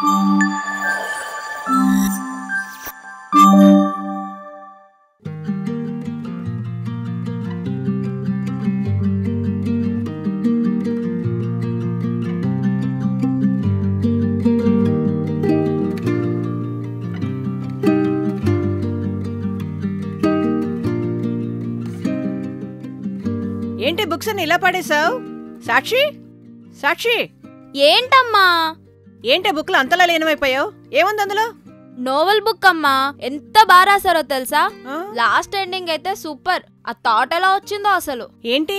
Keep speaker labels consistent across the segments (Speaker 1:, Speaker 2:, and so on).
Speaker 1: ఏంటి బుక్స్ అని ఇలా పడేశావు? సాక్షి, సాక్షి,
Speaker 2: ఏంటమ్మా?
Speaker 1: ఏంటి బుక్లు అంతలా లీనమైపోయావు? ఏముంది అందులో?
Speaker 2: నోవెల్ బుక్ అమ్మా. ఎంత బాగా రాసారో తెలుసా? లాస్ట్ ఎండింగ్ అయితే సూపర్. ఆ థాట్ ఎలా వచ్చిందో అసలు.
Speaker 1: ఏంటి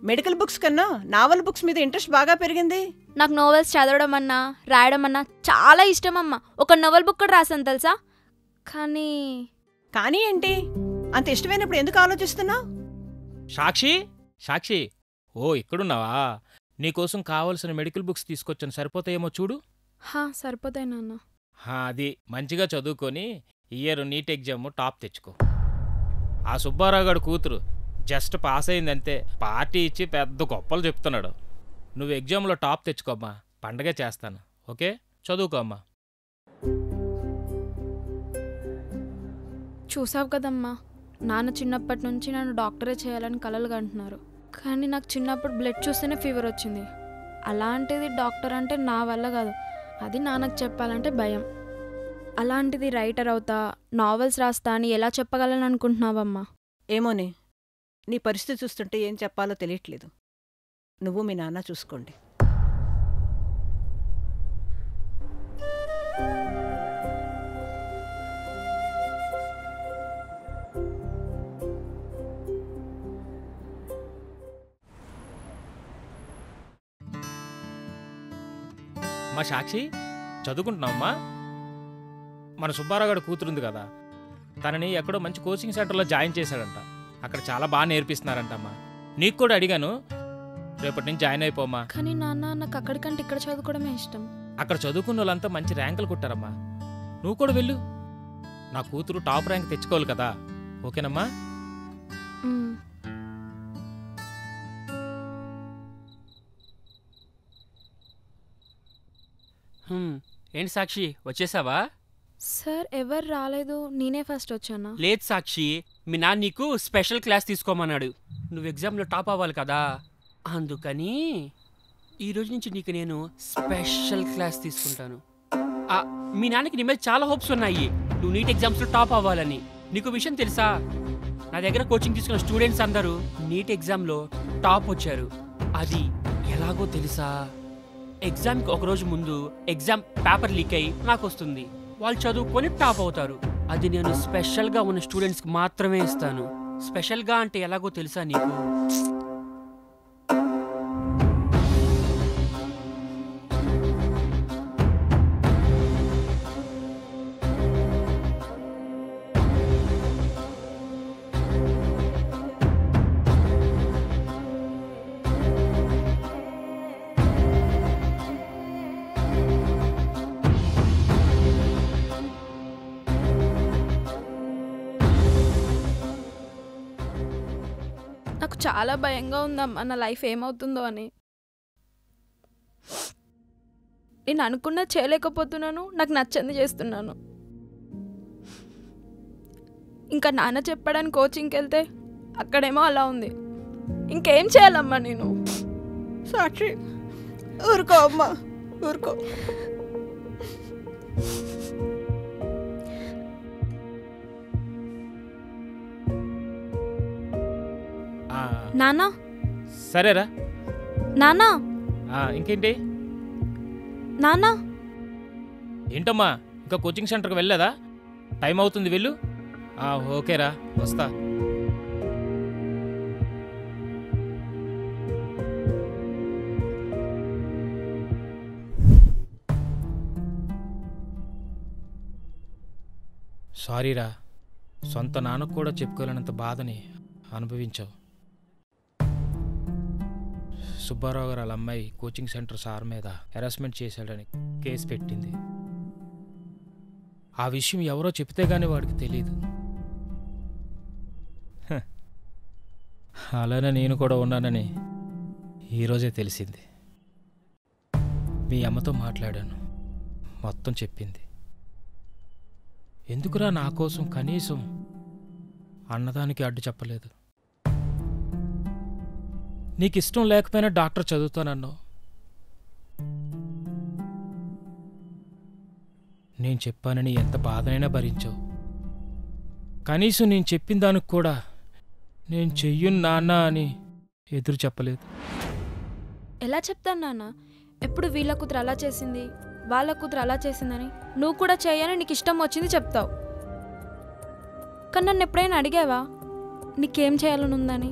Speaker 1: మెడికల్ బుక్స్ కన్నా నావెల్ బుక్స్ మీద ఇంట్రెస్ట్ బాగా పెరిగింది?
Speaker 2: నాకు నోవెల్స్ చదవడం అన్నా రాయడం అన్నా చాలా ఇష్టం అమ్మా. ఒక నోవెల్ బుక్ కూడా రాసాను తెలుసా. కానీ
Speaker 1: కానీ ఏంటి అంత ఇష్టమైనప్పుడు ఎందుకు ఆలోచిస్తున్నావు?
Speaker 3: సాక్షి, సాక్షి, ఓ ఇక్కడున్నావా? నీకోసం కావలసిన మెడికల్ బుక్స్ తీసుకొచ్చాను, సరిపోతాయేమో చూడు.
Speaker 2: సరిపోతాయి నాన్న.
Speaker 3: అది మంచిగా చదువుకొని ఇయర్ నీట్ ఎగ్జామ్ టాప్ తెచ్చుకో. ఆ సుబ్బారావు గారు కూతురు జస్ట్ పాస్ అయిందంతే, పార్టీ ఇచ్చి పెద్ద గొప్పలు చెప్తున్నాడు. నువ్వు ఎగ్జామ్లో టాప్ తెచ్చుకోమ్మా, పండగే చేస్తాను. ఓకే, చదువుకో అమ్మా.
Speaker 2: చూసావు కదమ్మా, నాన్న చిన్నప్పటి నుంచి నన్ను డాక్టరే చేయాలని కలలు కంటున్నారు. కానీ నాకు చిన్నప్పుడు బ్లడ్ చూస్తేనే ఫీవర్ వచ్చింది. అలాంటిది డాక్టర్ అంటే నా వల్ల కాదు. అది నాన్నకు చెప్పాలంటే భయం. అలాంటిది రైటర్ అవుతా, నావెల్స్ రాస్తా అని ఎలా చెప్పగలను అనుకుంటున్నావమ్మా?
Speaker 1: ఏమోనే, నీ పరిస్థితి చూస్తుంటే ఏం చెప్పాలో తెలియట్లేదు. నువ్వు మీ నాన్న చూసుకోండి.
Speaker 3: మా సాక్షి, చదువుకుంటున్నావమ్మా? మన సుబ్బారావు గారు కూతురుంది కదా, తనని ఎక్కడో మంచి కోచింగ్ సెంటర్లో జాయిన్ చేశాడంట. అక్కడ చాలా బాగా నేర్పిస్తున్నారంటమ్మా. నీకు కూడా అడిగాను, రేపటి నుంచి జాయిన్ అయిపోమ్మా.
Speaker 2: కానీ నాన్న, నాకు అక్కడికంటే ఇక్కడ చదువుకోవడమే ఇష్టం.
Speaker 3: అక్కడ చదువుకున్న వాళ్ళంతా మంచి ర్యాంకులు కొట్టారమ్మా. నువ్వు కూడా వెళ్ళు. నా కూతురు టాప్ ర్యాంక్ తెచ్చుకోవాలి కదా, ఓకేనమ్మా?
Speaker 4: ఏంటి సాక్షి, వచ్చేసావా?
Speaker 2: సార్ ఎవరు రాలేదు, నేనే ఫస్ట్ వచ్చానా?
Speaker 4: లేదు సాక్షి, మీ నాన్న నీకు స్పెషల్ క్లాస్ తీసుకోమన్నాడు. నువ్వు ఎగ్జామ్లో టాప్ అవ్వాలి కదా, అందుకని ఈరోజు నుంచి నీకు నేను స్పెషల్ క్లాస్ తీసుకుంటాను. మీ నాన్నకి నీ మీద చాలా హోప్స్ ఉన్నాయి, నువ్వు నీట్ ఎగ్జామ్స్లో టాప్ అవ్వాలని. నీకు విషయం తెలుసా, నా దగ్గర కోచింగ్ తీసుకున్న స్టూడెంట్స్ అందరూ నీట్ ఎగ్జామ్లో టాప్ వచ్చారు. అది ఎలాగో తెలుసా? ఎగ్జామ్కి ఒకరోజు ముందు ఎగ్జామ్ పేపర్ లీక్ అయ్యి నాకు వస్తుంది. వాళ్ళు చదువుకొని టాప్ అవుతారు. అది నేను స్పెషల్గా ఉన్న స్టూడెంట్స్కి మాత్రమే ఇస్తాను. స్పెషల్గా అంటే ఎలాగో తెలుసా నీకు?
Speaker 2: నాకు చాలా భయంగా ఉందమ్మా, నా లైఫ్ ఏమవుతుందో అని. నేను అనుకున్నా చేయలేకపోతున్నాను, నాకు నచ్చింది చేస్తున్నాను. ఇంకా నాన్న చెప్పడానికి కోచింగ్కి వెళ్తే అక్కడేమో అలా ఉంది. ఇంకేం చేయాలమ్మా నేను?
Speaker 1: సాక్షి, ఊరుకో అమ్మా, ఊరుకో.
Speaker 2: నానా,
Speaker 3: సరేరా
Speaker 2: నానా,
Speaker 3: ఇంకేంటి
Speaker 2: నానా?
Speaker 3: ఏంటమ్మా, ఇంకా కోచింగ్ సెంటర్కి వెళ్ళలేదా? టైం అవుతుంది, వెళ్ళు. ఓకేరా, వస్తా. సారీరా, సొంత నాన్నకు కూడా చెప్పుకోలేనంత బాధని అనుభవించావు. సుబ్బారావు గారు వాళ్ళ అమ్మాయి కోచింగ్ సెంటర్ సార్ మీద హెరాస్మెంట్ చేశాడని కేసు పెట్టింది. ఆ విషయం ఎవరో చెప్తే గానీ వాడికి తెలీదు. అలానే నేను కూడా ఉన్నానని ఈరోజే తెలిసింది. మీ అమ్మతో మాట్లాడాను, మొత్తం చెప్పింది. ఎందుకురా నా కోసం కనీసం అన్నదానికి అడ్డు చెప్పలేదు. నీకు ఇష్టం లేకపోయినా డాక్టర్ చదువుతానన్నావు. నేను చెప్పానని ఎంత బాధనైనా భరించావు. కనీసం నేను చెప్పిన దానికి కూడా నేను చెయ్యను నాన్న అని ఎదురు చెప్పలేదు.
Speaker 2: ఎలా చెప్తాను నాన్న? ఎప్పుడు వీళ్ళ కూతురు అలా చేసింది, వాళ్ళ కూతురు అలా చేసిందని నువ్వు కూడా చేయని నీకు ఇష్టం వచ్చింది చెప్తావు. కానీ నన్ను ఎప్పుడైనా అడిగావా నీకేం చేయాలని ఉందని?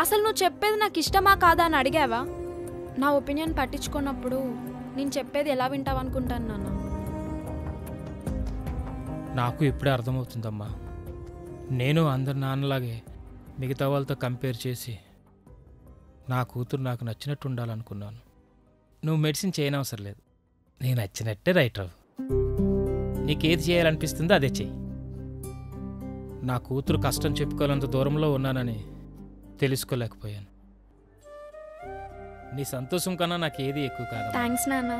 Speaker 2: అసలు నువ్వు చెప్పేది నాకు ఇష్టమా కాదా అని అడిగావా? నా ఒపీనియన్ పట్టించుకున్నప్పుడు నేను చెప్పేది ఎలా వింటావు అనుకుంటాను నాన్న.
Speaker 3: నాకు ఇప్పుడే అర్థమవుతుందమ్మా. నేను అందరి నాన్నలాగే మిగతా వాళ్ళతో కంపేర్ చేసి నా కూతురు నాకు నచ్చినట్టు ఉండాలనుకున్నాను. నువ్వు మెడిసిన్ చేయనవసరం లేదు, నీకు నచ్చినట్టే రైట్ అవ్వు. నీకేది చేయాలనిపిస్తుందో అదే చెయ్యి. నా కూతురు కష్టం చెప్పుకోవాలంత దూరంలో ఉన్నానని తెలుసుకోలేకపోయాను. నీ సంతోషం కన్నా నాకేది ఎక్కువ కాదు.
Speaker 2: థ్యాంక్స్ నాన్న.